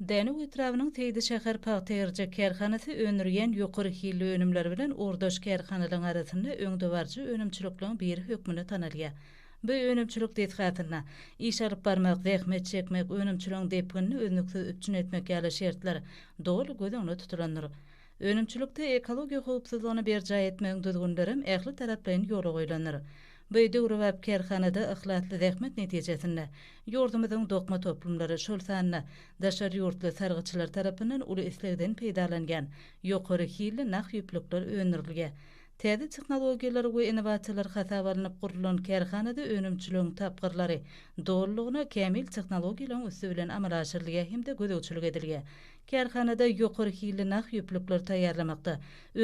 Däniw etrafynyň Teýdi şäher paýtyrja kärhanasy önürýän ýokary hili önümler bilen ordaş kärhanalaryň arasynda öňdewarjy önümçilikliň bir hökmüne tanalýar. Bu önümçilik diýetkätine iş alyp barmak, zähmet çekmek, önümçiligiň depgini öňlükde üpçün etmek ýaly şertler dol göz öňünde tutulandyr. Önümçilikde ekologiýa howpsuzlygyny berjä etmegiň düzgünlerim ähli taraplaryň ýola goýulandyr. Beýde urwap kärhanada ihlatly zähmet netijesinde ýurdumyzyň dokma toplumlary şol sanna daşary ýurtly sargyçylar tarapyndan uly islegden peýdalanýan ýokary hili nak ýüplükler öňürilýär. Täze tehnologiýalar we inowasiýalar hasaba alynıp gurulan kärhanada önümçiligiň tapgyrlary dolulugyna kämil tehnologiýalaryň üstü bilen amal aşyrylýar hem de gözegçilik edilýär. Kärhanada ýokary hili nak ýüplükler taýýarlamakda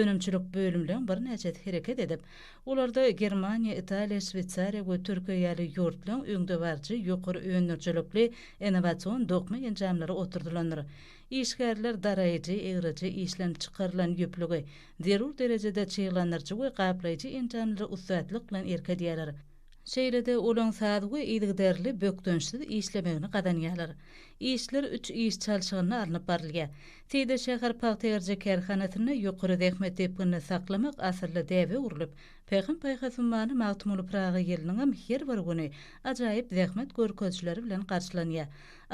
önümçilik bölümleriň bir näçe hereket edip, ularda Germaniýa, Italiýa, Şwitsariýa we Türkiýe ýaly ýurtlaryň öňdewarjy ýokary önürçilikli inowasiýon dokma enjamlary oturdulandyr. İşgärler daraýjy, egriji işlenip çykarylan ýüplügi zerur derejede çyýlanyrjy we gaplaýjy enjamlary ustatlyk bilen erkedýärler. Şeýlede olaň sadygy ýygyderli bökdönçsiz işlemegini gadanýarlar. İşler 3 iş çalşygyny alınıp barylýar. Teýde şäher paýtyrja kärhanasyna ýokary zähmet depgini saklamak asyrly däwe urulyp, Peýgam paýhasymany magtumuly Praga ýeliniň her bir güni ajaýyp zähmet görkezçileri bilen garşylanýar.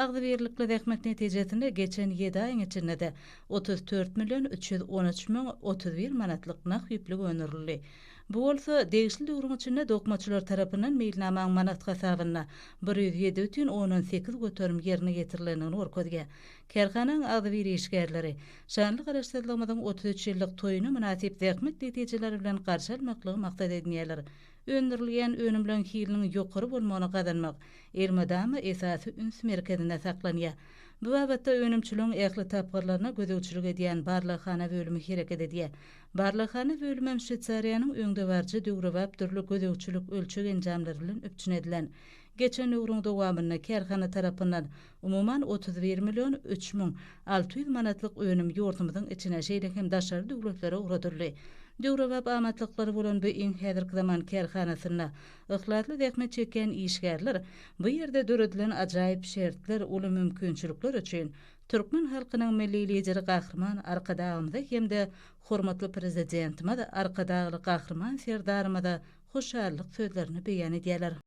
Agzybirlikli zähmet netijesinde geçen 7 aýyň içinde 34 milyon 313 min 31 manatlyk nak ýüplük önerildi. Bu bolsa degişli döwrüň içinde dokmaçylar tarapyndan meýilnamaň manat hasabyna 107,18 göterim ýerine getirilenini görkezýär. Kärhananyň agzyr işgärleri şanly garaşdyrylmadan 33 ýyllyk toýuny münasip zähmet netijeleri bilen garşy almaklygy maksat edilýär. Öndürilýän önümlen hiliniň ýokary bolmagyna gadanmak elmadamy esasy üns merkezine saklanýar. Bu babatda önümçiligiň ähli tapgyrlaryna gözegçilik edýän barlykhana bölümi hereket edýär. Barlykhana bölümi Şwitsariýanyň öňdewarjy döwrewap türlü gözegçilik ölçek enjamlary bilen üpçün edilen. Geçen öwrüň dowamynda kärhana tarapyndan umuman 31 milyon 3 min 600 manatlyk önüm ýurdumyzyň içine şeýle hem daşary döwletlere uradyldy. Döwrewap amatlykları bolan bu iň häzirki zaman kärhanasyna ihlatly zähmet çeken işgärler bu ýerde döredilen ajaýyp şertler uly mümkinçilikler üçin türkmen halkynyň milli lideri gahrman arkadagymyza hem de hormatly prezidentime de arkadagly gahrman serdaryma da hoşarlyk sözlerini beýan edýärler.